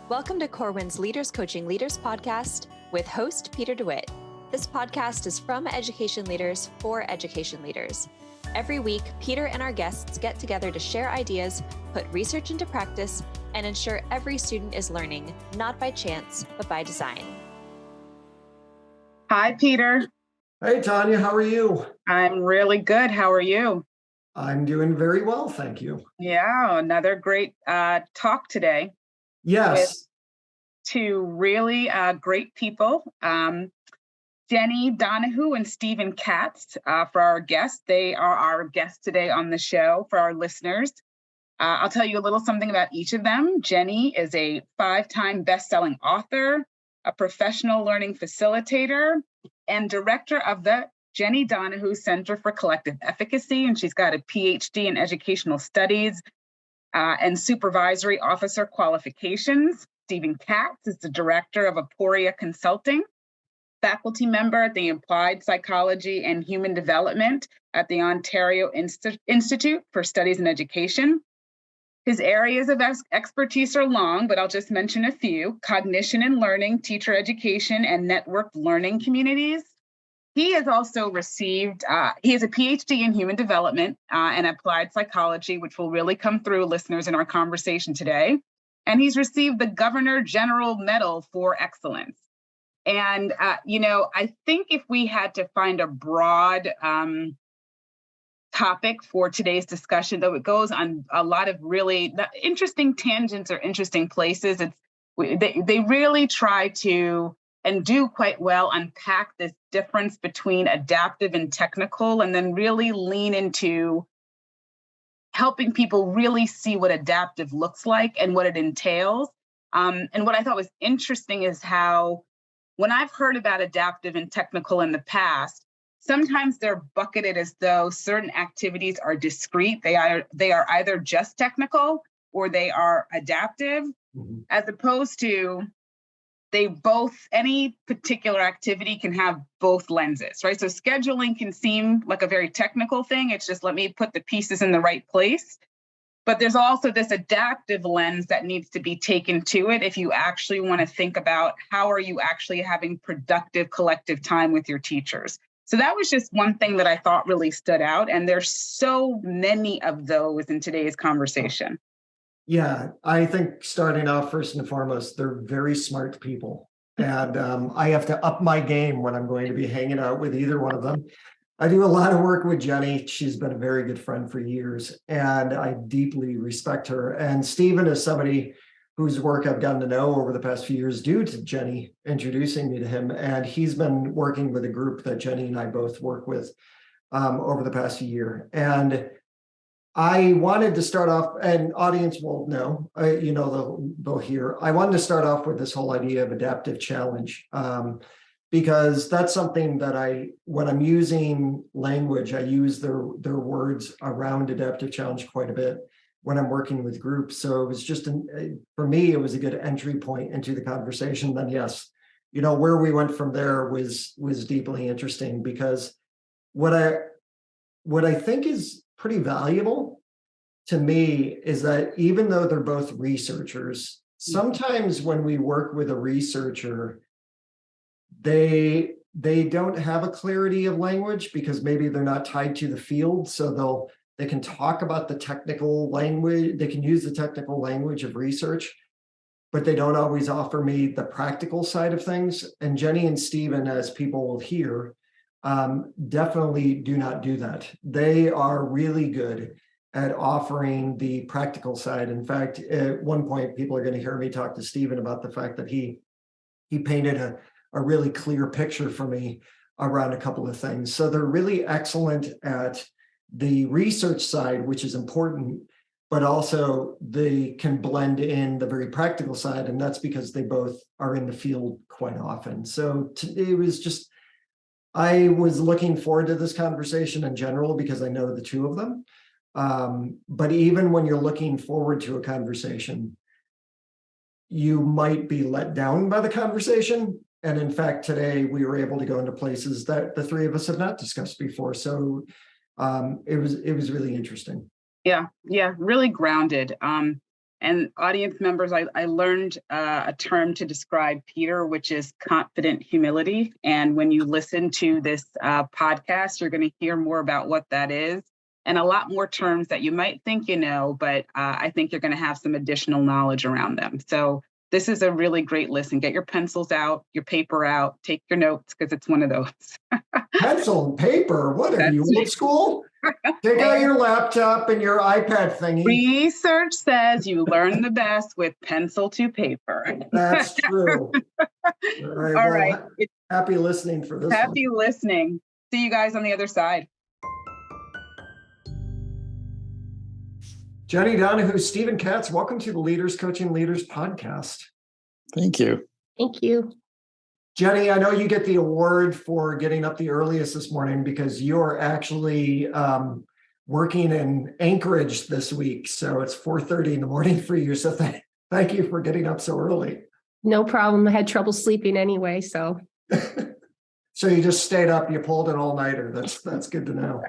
Welcome to Corwin's Leaders Coaching Leaders podcast with host Peter DeWitt. This podcast is from education leaders for education leaders. Every week, Peter and our guests get together to share ideas, put research into practice, and ensure every student is learning, not by chance, but by design. Hi, Peter. Hey, Tanya, how are you? I'm really good. How are you? I'm doing very well, thank you. Yeah, another great talk today. Yes. With two really great people, Jennie, Donohoo, and Stephen Katz for our guests. They are our guests today on the show for our listeners. I'll tell you a little something about each of them. Jennie is a 5-time best-selling author, a professional learning facilitator, and director of the Jennie Donohoo Center for Collective-Efficacy, and she's got a PhD in educational studies and supervisory officer qualifications. Stephen Katz is the director of Aporia Consulting, faculty member at the Applied Psychology and Human Development at the Ontario Institute for Studies in Education. His areas of expertise are long, but I'll just mention a few: cognition and learning, teacher education, and networked learning communities. He has also received, he has a PhD in human development and applied psychology, which will really come through, listeners, in our conversation today. And he's received the Governor General Medal for Excellence. And, I think if we had to find a broad topic for today's discussion, though it goes on a lot of really interesting tangents or interesting places, they really try to and do quite well unpack this difference between adaptive and technical, and then really lean into helping people really see what adaptive looks like and what it entails. And what I thought was interesting is how, when I've heard about adaptive and technical in the past, sometimes they're bucketed as though certain activities are discrete. They are either just technical or they are adaptive, as opposed to any particular activity can have both lenses, right? So scheduling can seem like a very technical thing. It's just, let me put the pieces in the right place. But there's also this adaptive lens that needs to be taken to it if you actually want to think about how are you actually having productive collective time with your teachers. So that was just one thing that I thought really stood out. And there's so many of those in today's conversation. Yeah, I think starting off, first and foremost, they're very smart people. And I have to up my game when I'm going to be hanging out with either one of them. I do a lot of work with Jennie. She's been a very good friend for years, and I deeply respect her. And Stephen is somebody whose work I've gotten to know over the past few years due to Jennie introducing me to him. And he's been working with a group that Jennie and I both work with over the past year. And I wanted to start off, and audience won't know, they'll hear. I wanted to start off with this whole idea of adaptive challenge, because that's something that when I'm using language, I use their words around adaptive challenge quite a bit when I'm working with groups. So it was just, for me, it was a good entry point into the conversation. Then yes, where we went from there was deeply interesting, because what I think is pretty valuable to me is that even though they're both researchers, sometimes when we work with a researcher, they don't have a clarity of language because maybe they're not tied to the field. So they can talk about the technical language, they can use the technical language of research, but they don't always offer me the practical side of things. And Jennie and Stephen, as people will hear, definitely do not do that. They are really good at offering the practical side. In fact, at one point, people are going to hear me talk to Stephen about the fact that he painted a really clear picture for me around a couple of things. So they're really excellent at the research side, which is important, but also they can blend in the very practical side. And that's because they both are in the field quite often. So it was just, I was looking forward to this conversation in general because I know the two of them. But even when you're looking forward to a conversation, you might be let down by the conversation. And in fact, today we were able to go into places that the three of us have not discussed before. So it was really interesting. Yeah, really grounded. And audience members, I learned a term to describe Peter, which is confident humility. And when you listen to this podcast, you're going to hear more about what that is and a lot more terms that you might think you know, but I think you're going to have some additional knowledge around them. So this is a really great listen. Get your pencils out, your paper out, take your notes, because it's one of those. Pencil and paper? What are you, old school? Take out your laptop and your iPad thingy. Research says you learn the best with pencil to paper. That's true. All right. Happy listening for this Happy listening. See you guys on the other side. Jennie, Donohoo, Stephen Katz, welcome to the Leaders Coaching Leaders podcast. Thank you. Thank you. Jennie, I know you get the award for getting up the earliest this morning because you're actually working in Anchorage this week. So it's 4:30 in the morning for you. So thank you for getting up so early. No problem. I had trouble sleeping anyway, so. So you just stayed up, you pulled an all-nighter. That's good to know.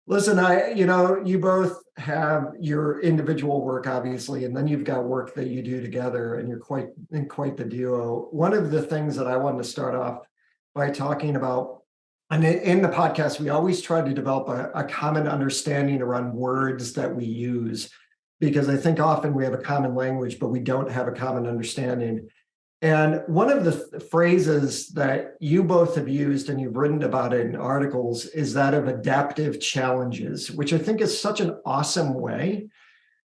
Listen, you both have your individual work, obviously, and then you've got work that you do together, and you're quite the duo. One of the things that I wanted to start off by talking about, and in the podcast, we always try to develop a common understanding around words that we use, because I think often we have a common language, but we don't have a common understanding. And one of the phrases that you both have used, and you've written about it in articles, is that of adaptive challenges, which I think is such an awesome way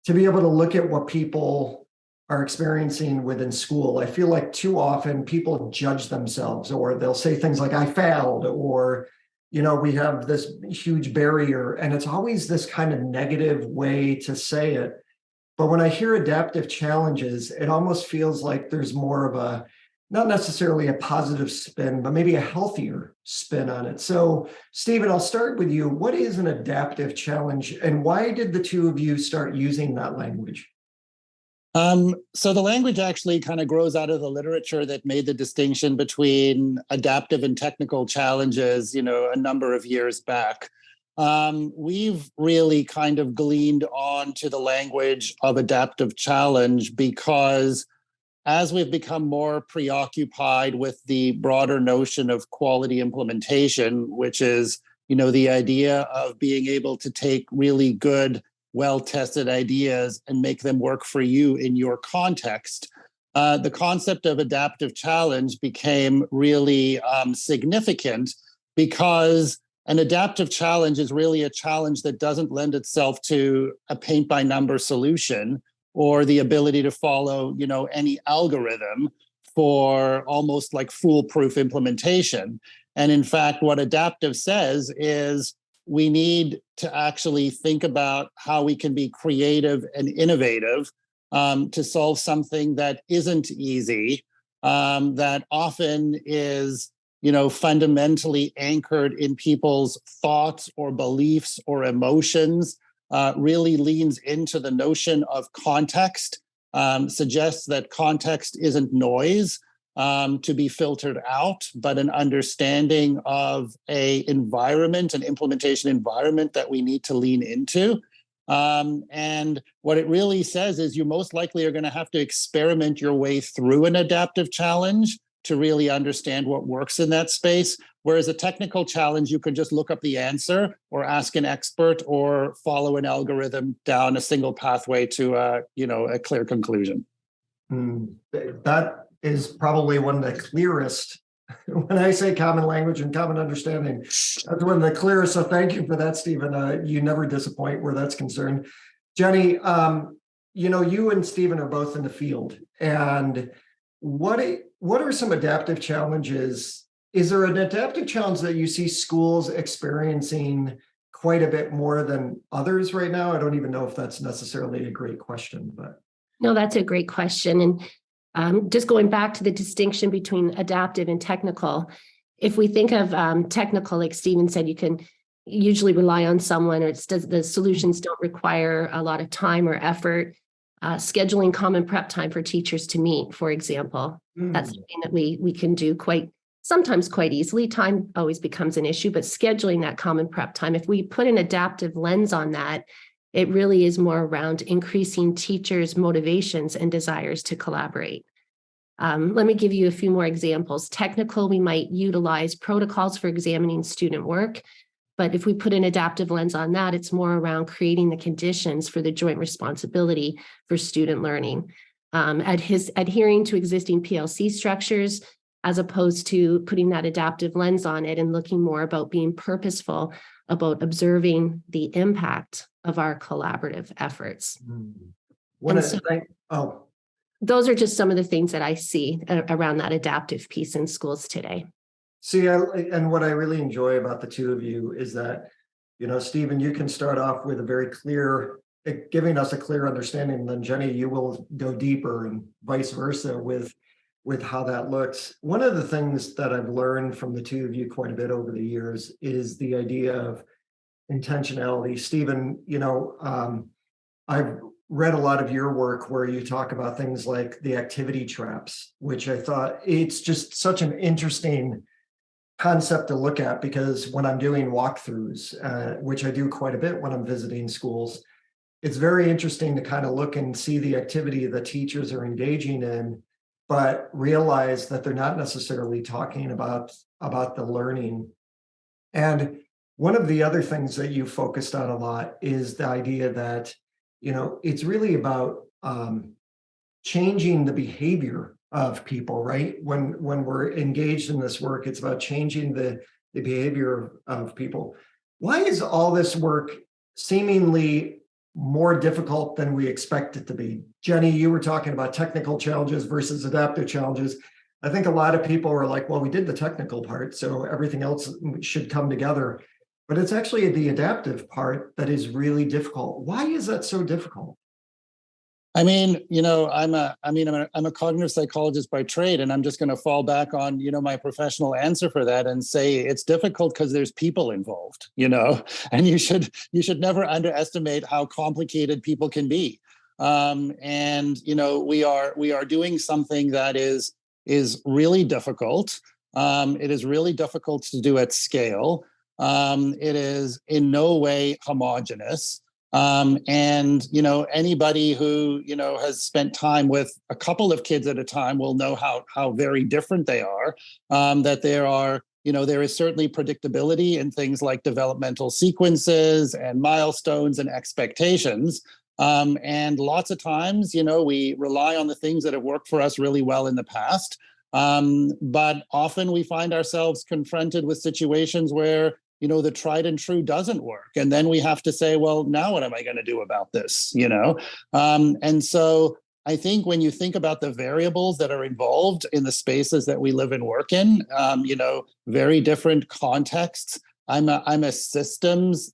to be able to look at what people are experiencing within school. I feel like too often people judge themselves, or they'll say things like, I failed, or, we have this huge barrier. And it's always this kind of negative way to say it. But when I hear adaptive challenges, it almost feels like there's more of a, not necessarily a positive spin, but maybe a healthier spin on it. So, Stephen, I'll start with you. What is an adaptive challenge, and why did the two of you start using that language? So the language actually kind of grows out of the literature that made the distinction between adaptive and technical challenges, a number of years back. We've really kind of gleaned on to the language of adaptive challenge because as we've become more preoccupied with the broader notion of quality implementation, which is, the idea of being able to take really good, well-tested ideas and make them work for you in your context, the concept of adaptive challenge became really significant because an adaptive challenge is really a challenge that doesn't lend itself to a paint-by-number solution or the ability to follow, any algorithm for almost like foolproof implementation. And in fact, what adaptive says is we need to actually think about how we can be creative and innovative to solve something that isn't easy, that often is fundamentally anchored in people's thoughts or beliefs or emotions, really leans into the notion of context, suggests that context isn't noise to be filtered out, but an understanding of an environment, an implementation environment that we need to lean into. And what it really says is you most likely are going to have to experiment your way through an adaptive challenge to really understand what works in that space. Whereas a technical challenge, you can just look up the answer or ask an expert or follow an algorithm down a single pathway to a clear conclusion. That is probably one of the clearest. When I say common language and common understanding, that's one of the clearest. So thank you for that, Stephen. You never disappoint where that's concerned. Jennie, you and Stephen are both in the field. And what are some adaptive challenges? Is there an adaptive challenge that you see schools experiencing quite a bit more than others right now? I don't even know if that's necessarily a great question, but. No, that's a great question. And just going back to the distinction between adaptive and technical, if we think of technical, like Stephen said, you can usually rely on someone, or the solutions don't require a lot of time or effort. Scheduling common prep time for teachers to meet, for example. That's something that we can do sometimes quite easily. Time always becomes an issue, but scheduling that common prep time, if we put an adaptive lens on that, It really is more around increasing teachers' motivations and desires to collaborate. Let me give you a few more examples. Technical, we might utilize protocols for examining student work, but if we put an adaptive lens on that, it's more around creating the conditions for the joint responsibility for student learning. Adhering to existing PLC structures, as opposed to putting that adaptive lens on it and looking more about being purposeful about observing the impact of our collaborative efforts. Those are just some of the things that I see around that adaptive piece in schools today. See, and what I really enjoy about the two of you is that, Stephen, you can start off with a very clear, giving us a clear understanding, and then Jennie, you will go deeper, and vice versa with how that looks. One of the things that I've learned from the two of you quite a bit over the years is the idea of intentionality. Stephen, I've read a lot of your work where you talk about things like the activity traps, which I thought it's just such an interesting concept to look at, because when I'm doing walkthroughs, which I do quite a bit when I'm visiting schools, it's very interesting to kind of look and see the activity the teachers are engaging in, but realize that they're not necessarily talking about the learning. And one of the other things that you focused on a lot is the idea that it's really about changing the behavior of people, right? When we're engaged in this work, it's about changing the behavior of people. Why is all this work seemingly more difficult than we expect it to be? Jennie, you were talking about technical challenges versus adaptive challenges. I think a lot of people are like, well, we did the technical part, so everything else should come together. But it's actually the adaptive part that is really difficult. Why is that so difficult? I mean, I'm a cognitive psychologist by trade, and I'm just going to fall back on, my professional answer for that and say it's difficult because there's people involved, and you should never underestimate how complicated people can be. We are doing something that is really difficult. It is really difficult to do at scale. It is in no way homogeneous. Anybody who, has spent time with a couple of kids at a time will know how very different they are, that there is certainly predictability in things like developmental sequences and milestones and expectations. And lots of times, we rely on the things that have worked for us really well in the past. But often we find ourselves confronted with situations where the tried and true doesn't work. And then we have to say, well, now what am I going to do about this? And so I think when you think about the variables that are involved in the spaces that we live and work in, very different contexts. I'm a systems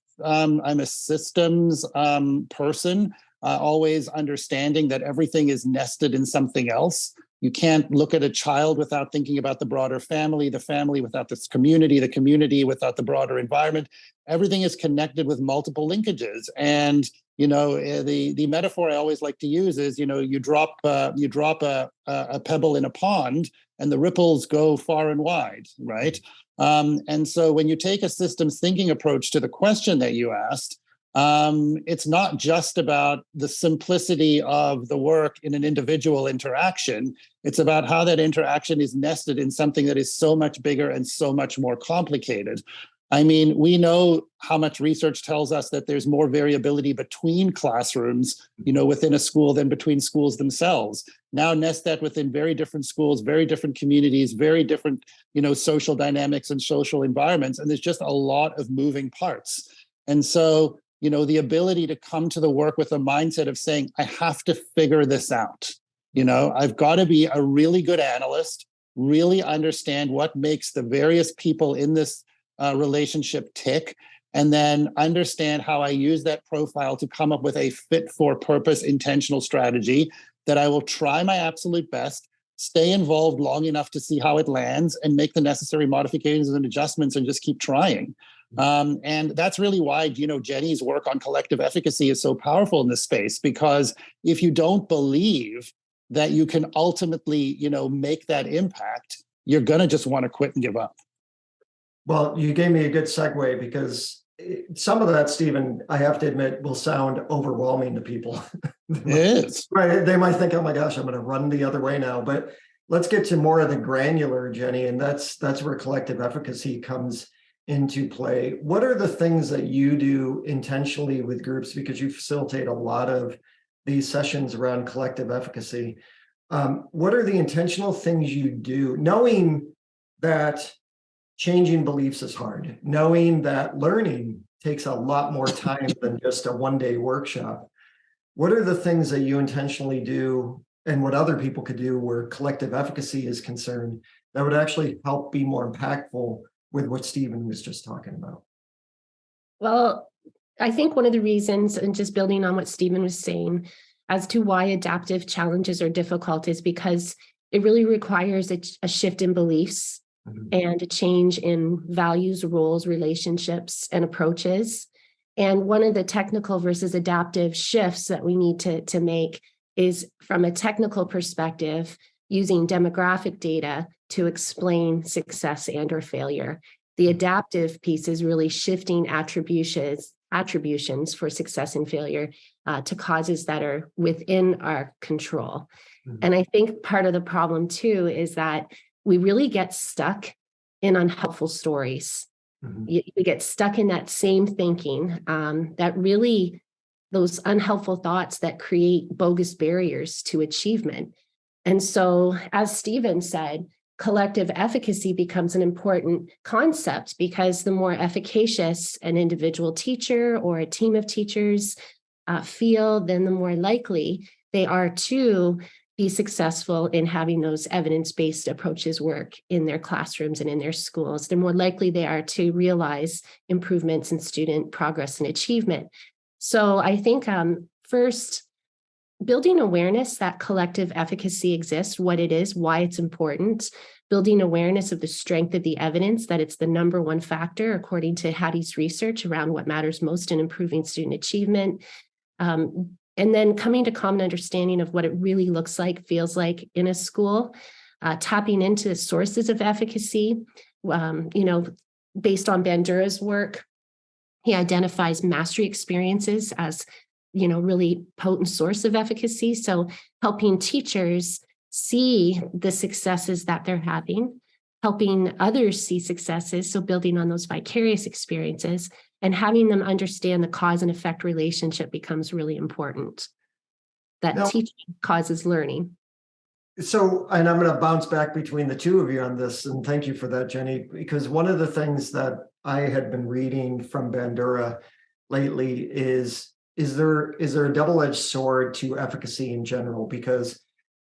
person, always understanding that everything is nested in something else. You can't look at a child without thinking about the broader family, the family without this community, the community without the broader environment. Everything is connected with multiple linkages. And, the metaphor I always like to use is, you drop a pebble in a pond and the ripples go far and wide, right? And so when you take a systems thinking approach to the question that you asked, it's not just about the simplicity of the work in an individual interaction. It's about how that interaction is nested in something that is so much bigger and so much more complicated. I mean, we know how much research tells us that there's more variability between classrooms, within a school than between schools themselves. Now nest that within very different schools, very different communities, very different, social dynamics and social environments. And there's just a lot of moving parts. And so, the ability to come to the work with a mindset of saying, I have to figure this out. I've got to be a really good analyst, really understand what makes the various people in this relationship tick, and then understand how I use that profile to come up with a fit for purpose intentional strategy that I will try my absolute best, stay involved long enough to see how it lands, and make the necessary modifications and adjustments and just keep trying. And that's really why, Jennie's work on collective efficacy is so powerful in this space, because if you don't believe that you can ultimately, make that impact, you're going to just want to quit and give up. Well, you gave me a good segue, because some of that, Stephen, I have to admit, will sound overwhelming to people. It is. Right. They might think, oh my gosh, I'm going to run the other way now. But let's get to more of the granular, Jennie. And that's where collective efficacy comes into play. What are the things that you do intentionally with groups? Because you facilitate a lot of these sessions around collective efficacy. What are the intentional things you do, knowing that changing beliefs is hard, knowing that learning takes a lot more time than just a one-day workshop? What are the things that you intentionally do and what other people could do where collective efficacy is concerned that would actually help be more impactful with what Stephen was just talking about? Well, I think one of the reasons, and just building on what Stephen was saying, as to why adaptive challenges are difficult is because it really requires a shift in beliefs and a change in values, roles, relationships, and approaches. And one of the technical versus adaptive shifts that we need to make is from a technical perspective, using demographic data to explain success and or failure. The adaptive piece is really shifting attributions for success and failure to causes that are within our control. And I think part of the problem too is that we really get stuck in unhelpful stories. We get stuck in that same thinking that really, those unhelpful thoughts that create bogus barriers to achievement. And so, as Stephen said, collective efficacy becomes an important concept because the more efficacious an individual teacher or a team of teachers feel, then the more likely they are to be successful in having those evidence-based approaches work in their classrooms and in their schools. The more likely they are to realize improvements in student progress and achievement. So I think first, building awareness that collective efficacy exists, what it is, why it's important, building awareness of the strength of the evidence, that it's the number one factor, according to Hattie's research, around what matters most in improving student achievement. And then coming to common understanding of what it really looks like, feels like in a school, tapping into sources of efficacy. Based on Bandura's work, he identifies mastery experiences as, really potent source of efficacy. So helping teachers see the successes that they're having, helping others see successes. So building on those vicarious experiences and having them understand the cause and effect relationship becomes really important. That teaching causes learning. So, and I'm going to bounce back between the two of you on this, and thank you for that, Jennie, because one of the things that I had been reading from Bandura lately is there a double-edged sword to efficacy in general? Because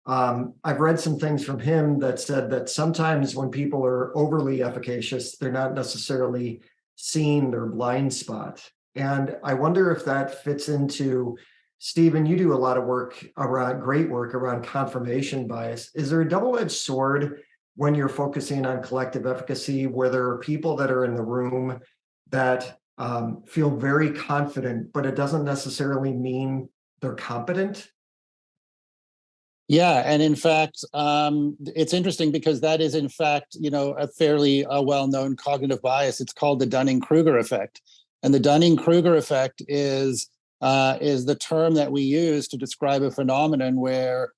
I've read some things from him that said that sometimes when people are overly efficacious, they're not necessarily seeing their blind spot. And I wonder if that fits into, Stephen, you do a lot of great work around confirmation bias. Is there a double-edged sword when you're focusing on collective efficacy, where there are people that are in the room that feel very confident, but it doesn't necessarily mean they're competent? Yeah, and in fact, it's interesting because that is, in fact, a fairly well-known cognitive bias. It's called the Dunning-Kruger effect, and the Dunning-Kruger effect is the term that we use to describe a phenomenon where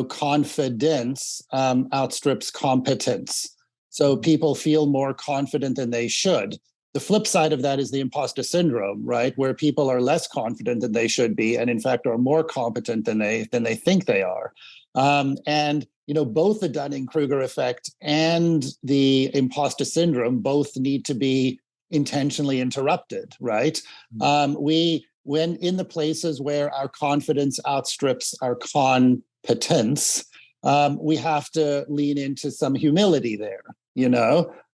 confidence outstrips competence. So people feel more confident than they should. The flip side of that is the imposter syndrome, right, where people are less confident than they should be, and in fact are more competent than they think they are. And both the Dunning-Kruger effect and the imposter syndrome both need to be intentionally interrupted, right? When in the places where our confidence outstrips our competence, we have to lean into some humility there,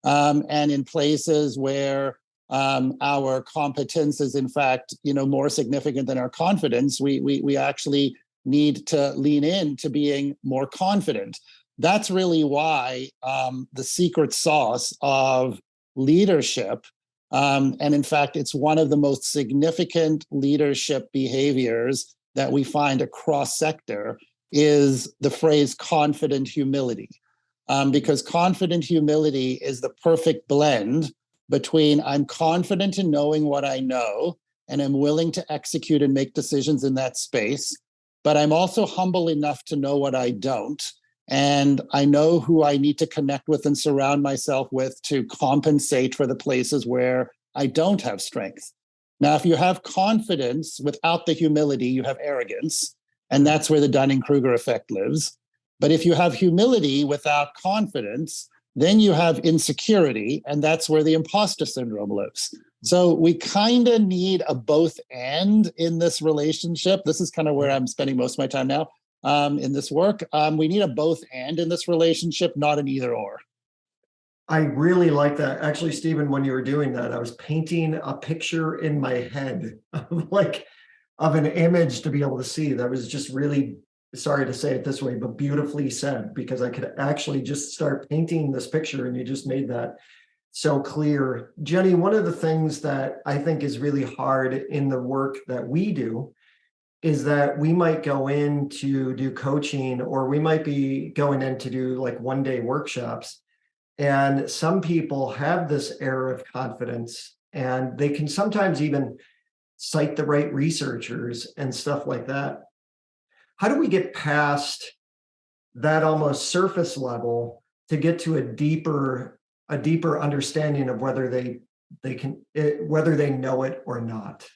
and in places where our competence is in fact, more significant than our confidence, we actually need to lean into being more confident. That's really why the secret sauce of leadership, and in fact, it's one of the most significant leadership behaviors that we find across sector, is the phrase confident humility. Because confident humility is the perfect blend between I'm confident in knowing what I know and I'm willing to execute and make decisions in that space, but I'm also humble enough to know what I don't. And I know who I need to connect with and surround myself with to compensate for the places where I don't have strength. Now, if you have confidence without the humility, you have arrogance. And that's where the Dunning-Kruger effect lives. But if you have humility without confidence, then you have insecurity. And that's where the imposter syndrome lives. So we kind of need a both and in this relationship. This is kind of where I'm spending most of my time now. In this work, we need a both and in this relationship, not an either or. I really like that. Actually, Stephen, when you were doing that, I was painting a picture in my head of an image to be able to see. That was just really, sorry to say it this way, but beautifully said, because I could actually just start painting this picture, and you just made that so clear. Jennie, one of the things that I think is really hard in the work that we do is that we might go in to do coaching, or we might be going in to do like one-day workshops. And some people have this air of confidence, and they can sometimes even cite the right researchers and stuff like that. How do we get past that almost surface level to get to a deeper understanding of whether whether they know it or not?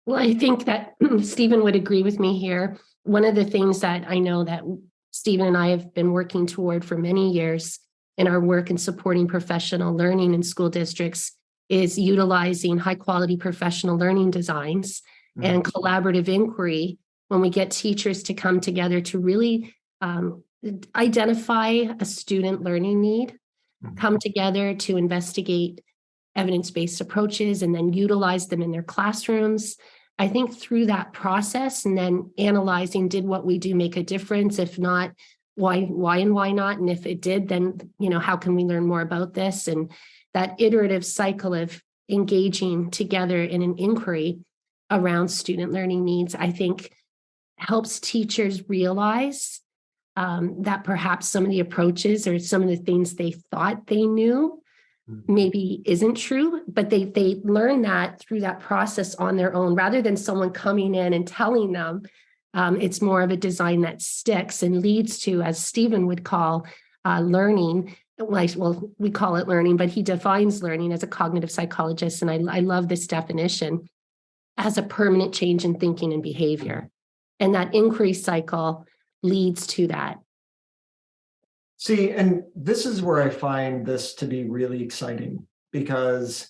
Well, I think that Stephen would agree with me here. One of the things that I know that Stephen and I have been working toward for many years in our work in supporting professional learning in school districts is utilizing high quality professional learning designs and collaborative inquiry when we get teachers to come together to really identify a student learning need, come together to investigate evidence-based approaches and then utilize them in their classrooms. I think through that process and then analyzing, did what we do make a difference? If not, why and why not? And if it did, then, how can we learn more about this? And that iterative cycle of engaging together in an inquiry around student learning needs, I think helps teachers realize that perhaps some of the approaches or some of the things they thought they knew maybe isn't true, but they learn that through that process on their own, rather than someone coming in and telling them. It's more of a design that sticks and leads to, as Stephen would call learning. Well, we call it learning, but he defines learning as a cognitive psychologist. And I love this definition as a permanent change in thinking and behavior. And that inquiry cycle leads to that. See, and this is where I find this to be really exciting, because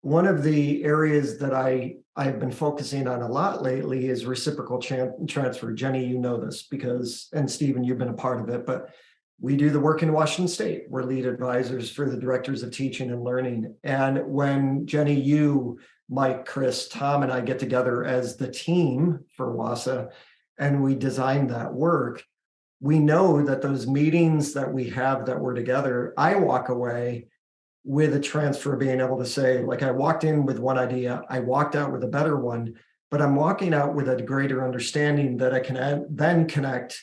one of the areas that I've been focusing on a lot lately is reciprocal transfer. Jennie, you know this because, and Stephen, you've been a part of it, but we do the work in Washington State. We're lead advisors for the directors of teaching and learning. And when Jennie, you, Mike, Chris, Tom, and I get together as the team for WASA and we design that work, we know that those meetings that we have that we're together, I walk away with a transfer of being able to say, like, I walked in with one idea, I walked out with a better one, but I'm walking out with a greater understanding that I can then connect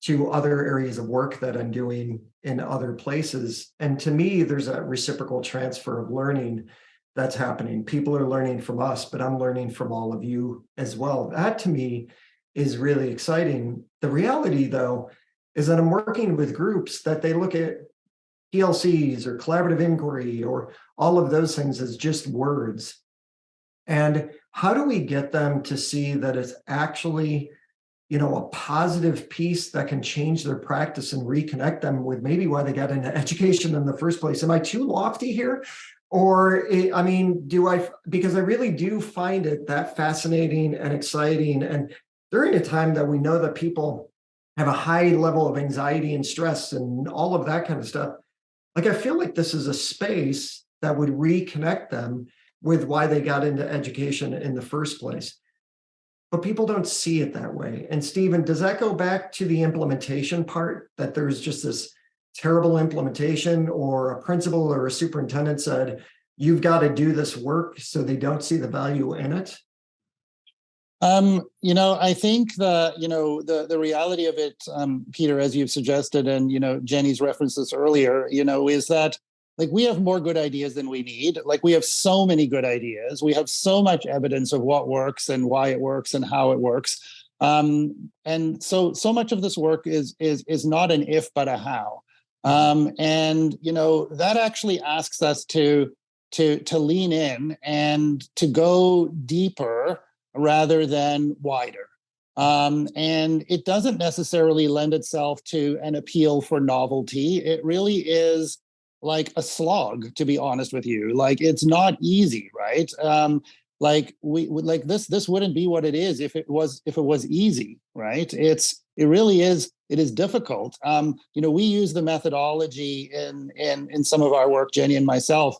to other areas of work that I'm doing in other places. And to me, there's a reciprocal transfer of learning that's happening. People are learning from us, but I'm learning from all of you as well. That to me is really exciting. The reality, though, is that I'm working with groups that they look at PLCs or collaborative inquiry or all of those things as just words. And how do we get them to see that it's actually, a positive piece that can change their practice and reconnect them with maybe why they got into education in the first place? Am I too lofty here? Or, because I really do find it that fascinating and exciting. And during a time that we know that people have a high level of anxiety and stress and all of that kind of stuff, I feel like this is a space that would reconnect them with why they got into education in the first place. But people don't see it that way. And Stephen, does that go back to the implementation part, that there's just this terrible implementation, or a principal or a superintendent said, you've got to do this work, so they don't see the value in it? I think the reality of it, Peter, as you've suggested, and Jennie's referenced this earlier, is that like we have more good ideas than we need. Like we have so many good ideas. We have so much evidence of what works and why it works and how it works. And so much of this work is not an if, but a how. And, you know, that actually asks us to lean in and to go deeper rather than wider. And it doesn't necessarily lend itself to an appeal for novelty. It really is like a slog, to be honest with you. Like it's not easy, right? Like this wouldn't be what it is if it was easy, right? It really is. It is difficult. You know, we use the methodology in some of our work, Jennie and myself,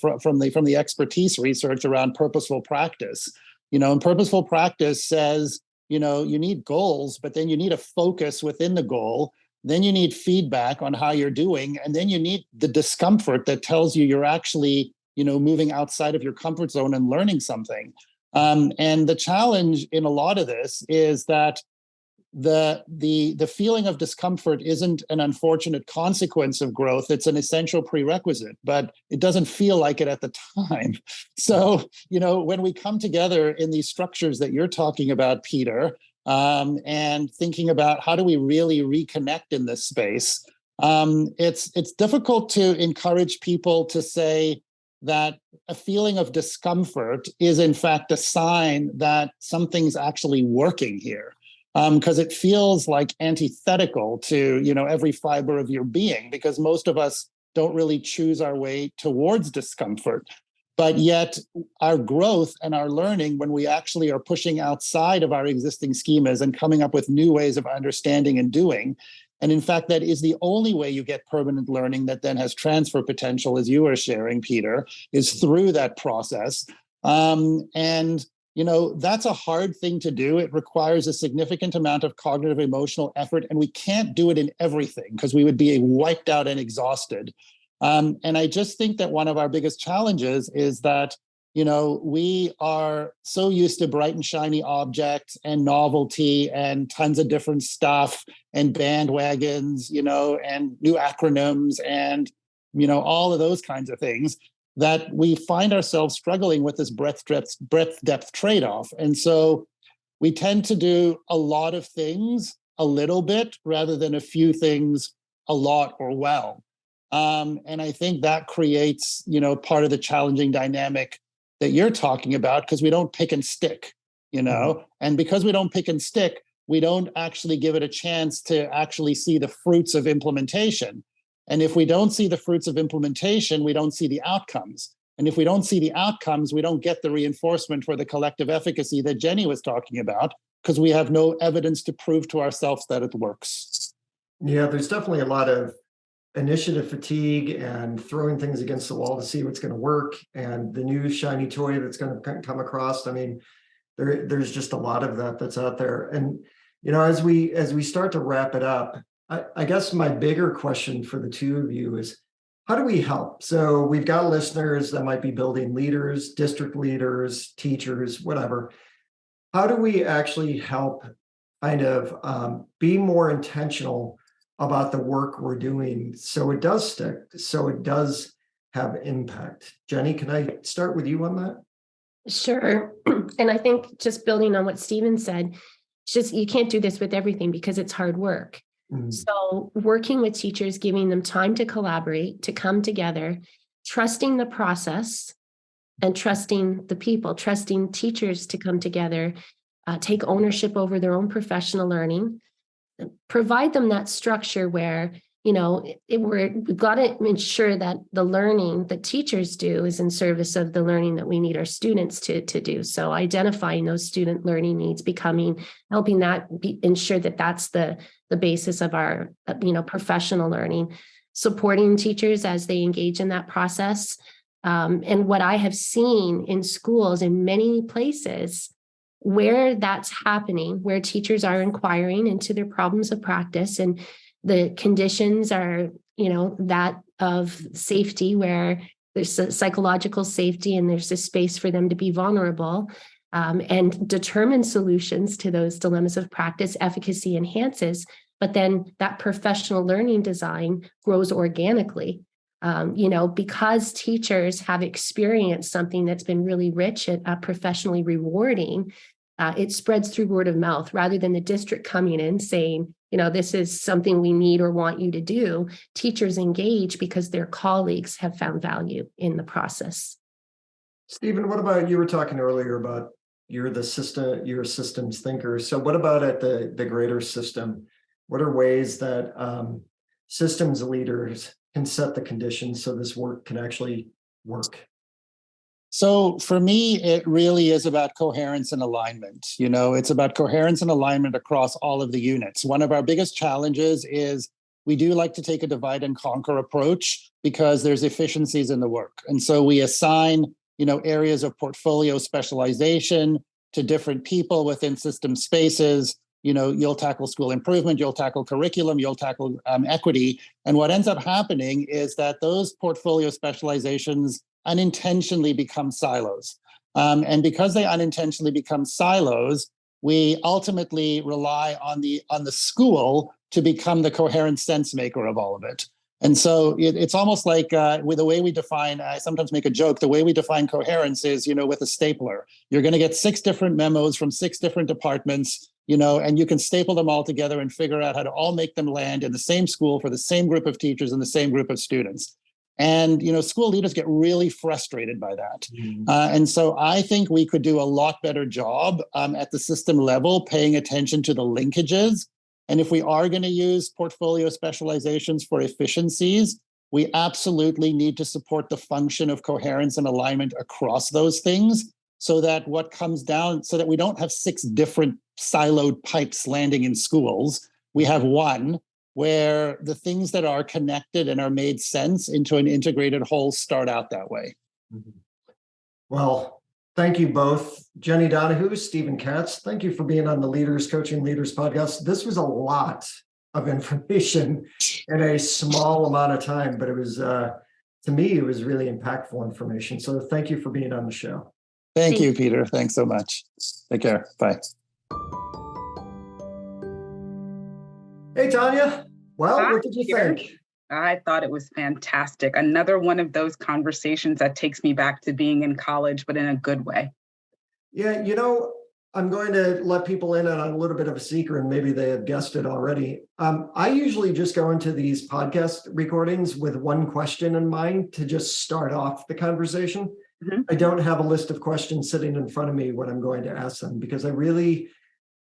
from the expertise research around purposeful practice. You know, and purposeful practice says, you know, you need goals, but then you need a focus within the goal. Then you need feedback on how you're doing. And then you need the discomfort that tells you you're actually, you know, moving outside of your comfort zone and learning something. And the challenge in a lot of this is that the feeling of discomfort isn't an unfortunate consequence of growth. It's an essential prerequisite, but it doesn't feel like it at the time. So, you know, when we come together in these structures that you're talking about, Peter, and thinking about how do we really reconnect in this space, it's difficult to encourage people to say that a feeling of discomfort is in fact a sign that something's actually working here. Because it feels like antithetical to, you know, every fiber of your being, because most of us don't really choose our way towards discomfort. But yet our growth and our learning, when we actually are pushing outside of our existing schemas and coming up with new ways of understanding and doing, and in fact, that is the only way you get permanent learning that then has transfer potential, as you were sharing, Peter, is through that process. And you know, that's a hard thing to do. It requires a significant amount of cognitive emotional effort, and we can't do it in everything because we would be wiped out and exhausted. And I just think that one of our biggest challenges is that, you know, we are so used to bright and shiny objects and novelty and tons of different stuff and bandwagons, you know, and new acronyms and, you know, all of those kinds of things, that we find ourselves struggling with this breadth-depth trade-off. And so we tend to do a lot of things a little bit rather than a few things a lot or well. And I think that creates, you know, part of the challenging dynamic that you're talking about, because we don't pick and stick, you know, mm-hmm. And because we don't pick and stick, we don't actually give it a chance to actually see the fruits of implementation. And if we don't see the fruits of implementation, we don't see the outcomes. And if we don't see the outcomes, we don't get the reinforcement for the collective efficacy that Jennie was talking about, because we have no evidence to prove to ourselves that it works. Yeah, there's definitely a lot of initiative fatigue and throwing things against the wall to see what's going to work, and the new shiny toy that's going to come across. I mean, there's just a lot of that that's out there. And, you know, as we start to wrap it up, I guess my bigger question for the two of you is, how do we help? So we've got listeners that might be building leaders, district leaders, teachers, whatever. How do we actually help kind of be more intentional about the work we're doing so it does stick, so it does have impact? Jennie, can I start with you on that? Sure. And I think just building on what Stephen said, it's just you can't do this with everything because it's hard work. So working with teachers, giving them time to collaborate, to come together, trusting the process and trusting the people, trusting teachers to come together, take ownership over their own professional learning, provide them that structure where, you know, we've got to ensure that the learning that teachers do is in service of the learning that we need our students to do. So identifying those student learning needs, helping that ensure that that's the basis of our, you know, professional learning, supporting teachers as they engage in that process. And what I have seen in schools in many places where that's happening, where teachers are inquiring into their problems of practice and the conditions are, you know, that of safety, where there's a psychological safety and there's a space for them to be vulnerable, and determine solutions to those dilemmas of practice, efficacy enhances. But then that professional learning design grows organically. Because teachers have experienced something that's been really rich and professionally rewarding, it spreads through word of mouth rather than the district coming in saying, this is something we need or want you to do. Teachers engage because their colleagues have found value in the process. Stephen, what about, you were talking earlier about you're a systems thinker. So what about at the greater system? What are ways that systems leaders can set the conditions so this work can actually work? So for me, it really is about coherence and alignment. It's about coherence and alignment across all of the units. One of our biggest challenges is we do like to take a divide and conquer approach because there's efficiencies in the work. And so we assign, areas of portfolio specialization to different people within system spaces. You'll tackle school improvement, you'll tackle curriculum, you'll tackle equity. And what ends up happening is that those portfolio specializations unintentionally become silos. And because they unintentionally become silos, we ultimately rely on the school to become the coherent sense maker of all of it. And so it's almost like with the way we define, I sometimes make a joke, the way we define coherence is, with a stapler. You're going to get 6 different memos from 6 different departments, and you can staple them all together and figure out how to all make them land in the same school for the same group of teachers and the same group of students. And, school leaders get really frustrated by that. And so I think we could do a lot better job at the system level, paying attention to the linkages. And if we are going to use portfolio specializations for efficiencies, we absolutely need to support the function of coherence and alignment across those things so that what comes down, so that we don't have 6 different siloed pipes landing in schools. We have one where the things that are connected and are made sense into an integrated whole start out that way. Well, thank you both, Jennie Donohoo, Stephen Katz. Thank you for being on the Leaders Coaching Leaders podcast. This was a lot of information in a small amount of time, but it was, to me, it was really impactful information. So thank you for being on the show. Thank you, Peter. Thanks so much. Take care. Bye. Hey, Tanya. Well, Hi, what did you Peter. think? I thought it was fantastic. Another one of those conversations that takes me back to being in college, but in a good way. Yeah, I'm going to let people in on a little bit of a secret, and maybe they have guessed it already. I usually just go into these podcast recordings with one question in mind to just start off the conversation. Mm-hmm. I don't have a list of questions sitting in front of me when I'm going to ask them, because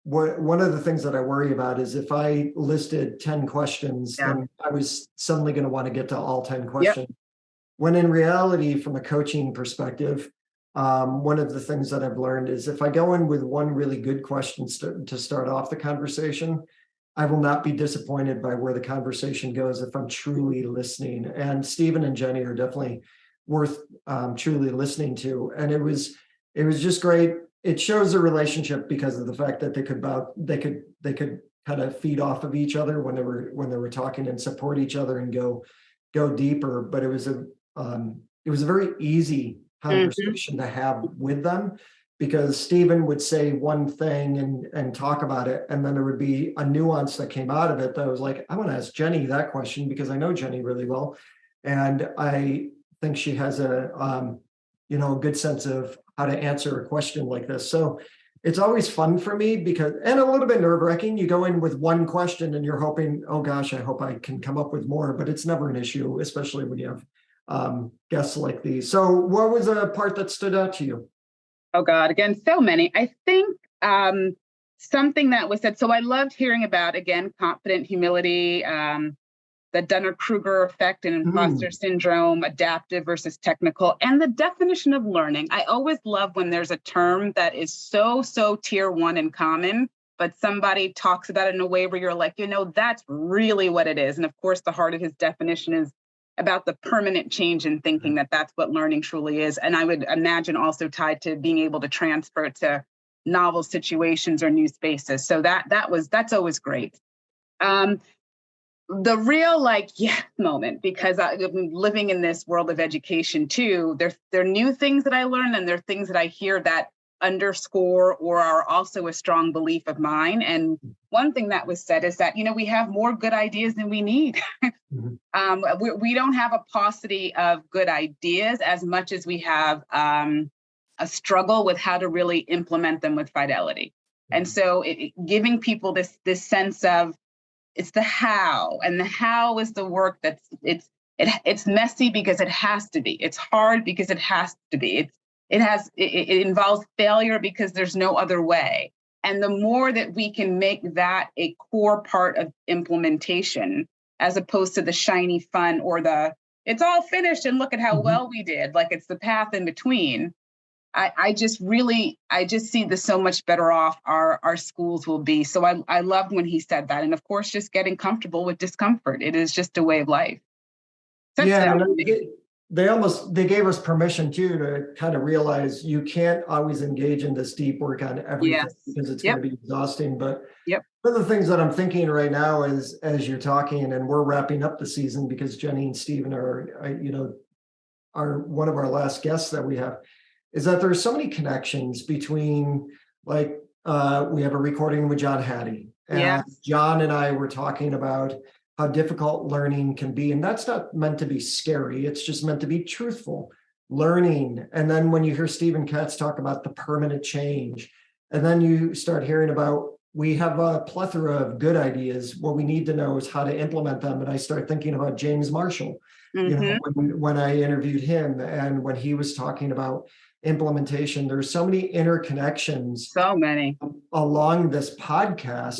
one of the things that I worry about is if I listed 10 questions, then I was suddenly going to want to get to all 10 questions. Yep. When in reality, from a coaching perspective, one of the things that I've learned is if I go in with one really good question to start off the conversation, I will not be disappointed by where the conversation goes if I'm truly listening. And Stephen and Jennie are definitely worth truly listening to. And it was just great. It shows a relationship because of the fact that they could kind of feed off of each other when they were talking and support each other and go deeper. But it was a very easy conversation to have with them, because Stephen would say one thing and talk about it, and then there would be a nuance that came out of it that I was like, I want to ask Jennie that question because I know Jennie really well, and I think she has a good sense of how to answer a question like this. So it's always fun for me and a little bit nerve-wracking. You go in with one question and you're hoping, oh gosh, I hope I can come up with more, but it's never an issue, especially when you have guests like these. So what was a part that stood out to you? Oh God, again, so many. I think something that was said, so I loved hearing about, again, confident humility, the Dunning-Kruger effect and imposter syndrome, adaptive versus technical, and the definition of learning. I always love when there's a term that is so tier 1 and common, but somebody talks about it in a way where you're like, that's really what it is. And of course, the heart of his definition is about the permanent change in thinking, that's what learning truly is. And I would imagine also tied to being able to transfer to novel situations or new spaces. So that's always great. The real moment, because I've been living in this world of education too, there are new things that I learn, and there are things that I hear that underscore or are also a strong belief of mine. And one thing that was said is that, we have more good ideas than we need. We don't have a paucity of good ideas as much as we have a struggle with how to really implement them with fidelity. And so giving people this sense of it's the how, and the how is the work it's messy because it has to be. It's hard because it has to be. It involves failure because there's no other way. And the more that we can make that a core part of implementation, as opposed to the shiny fun or it's all finished and look at how well we did, like it's the path in between. I just see this so much better off our schools will be. So I loved when he said that. And of course, just getting comfortable with discomfort. It is just a way of life. They gave us permission too to kind of realize you can't always engage in this deep work on everything because it's going to be exhausting. But one of the things that I'm thinking right now is, as you're talking, and we're wrapping up the season because Jennie and Stephen are one of our last guests that we have, is that there's so many connections between, like, we have a recording with John Hattie, and John and I were talking about how difficult learning can be. And that's not meant to be scary. It's just meant to be truthful learning. And then when you hear Stephen Katz talk about the permanent change, and then you start hearing about, we have a plethora of good ideas. What we need to know is how to implement them. And I start thinking about James Marshall, when I interviewed him and when he was talking about implementation. There's so many interconnections, along this podcast,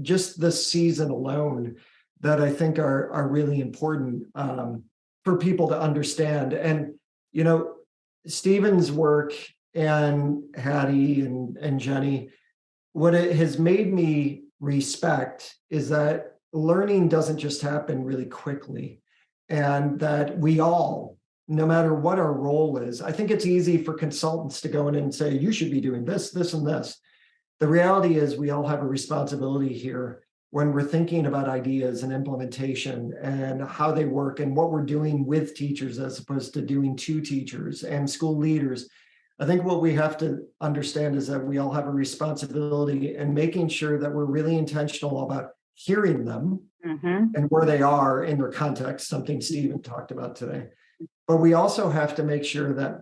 just this season alone, that I think are really important for people to understand. And Stephen's work and Hattie and Jennie, what it has made me respect is that learning doesn't just happen really quickly, and that we all, no matter what our role is, I think it's easy for consultants to go in and say, you should be doing this, this, and this. The reality is we all have a responsibility here when we're thinking about ideas and implementation and how they work and what we're doing with teachers as opposed to doing to teachers and school leaders. I think what we have to understand is that we all have a responsibility in making sure that we're really intentional about hearing them and where they are in their context, something Stephen talked about today. But we also have to make sure that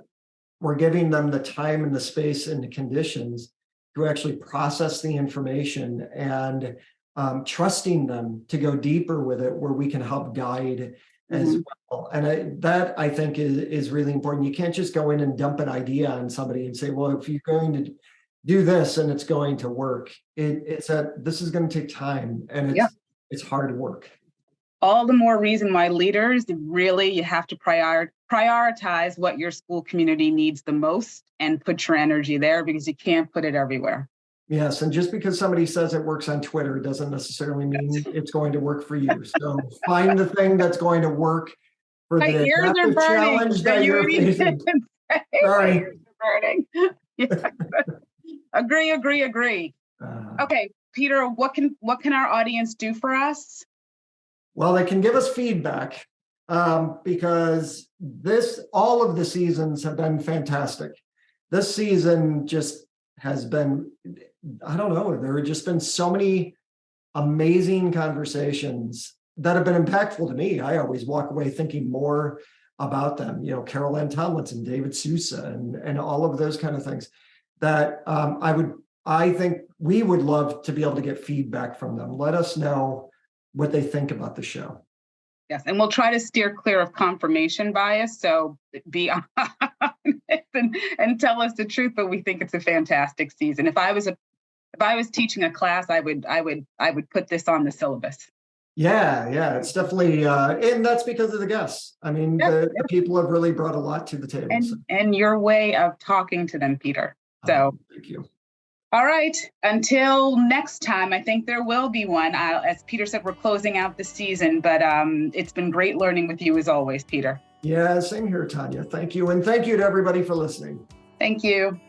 we're giving them the time and the space and the conditions to actually process the information and trusting them to go deeper with it where we can help guide as well. And I think is really important. You can't just go in and dump an idea on somebody and say, well, if you're going to do this and it's going to work, it's that this is going to take time and it's hard work. All the more reason why leaders, really, you have to prioritize what your school community needs the most and put your energy there, because you can't put it everywhere. Yes, and just because somebody says it works on Twitter doesn't necessarily mean it's going to work for you. So find the thing that's going to work for the adaptive challenge that you're facing. Sorry. Ears are burning. Agree. Okay, Peter, what can our audience do for us? Well, they can give us feedback because all of the seasons have been fantastic. This season just has been, I don't know, there have just been so many amazing conversations that have been impactful to me. I always walk away thinking more about them, Carol Ann Tomlinson, David Sousa, and all of those kind of things that I think we would love to be able to get feedback from them. Let us know what they think about the show. Yes, and we'll try to steer clear of confirmation bias. So be honest and tell us the truth. But we think it's a fantastic season. If I was teaching a class, I would put this on the syllabus. Yeah, it's definitely, and that's because of the guests. I mean, the people have really brought a lot to the table. And your way of talking to them, Peter. So thank you. All right. Until next time, I think there will be one. As Peter said, we're closing out the season, but it's been great learning with you as always, Peter. Yeah, same here, Tanya. Thank you. And thank you to everybody for listening. Thank you.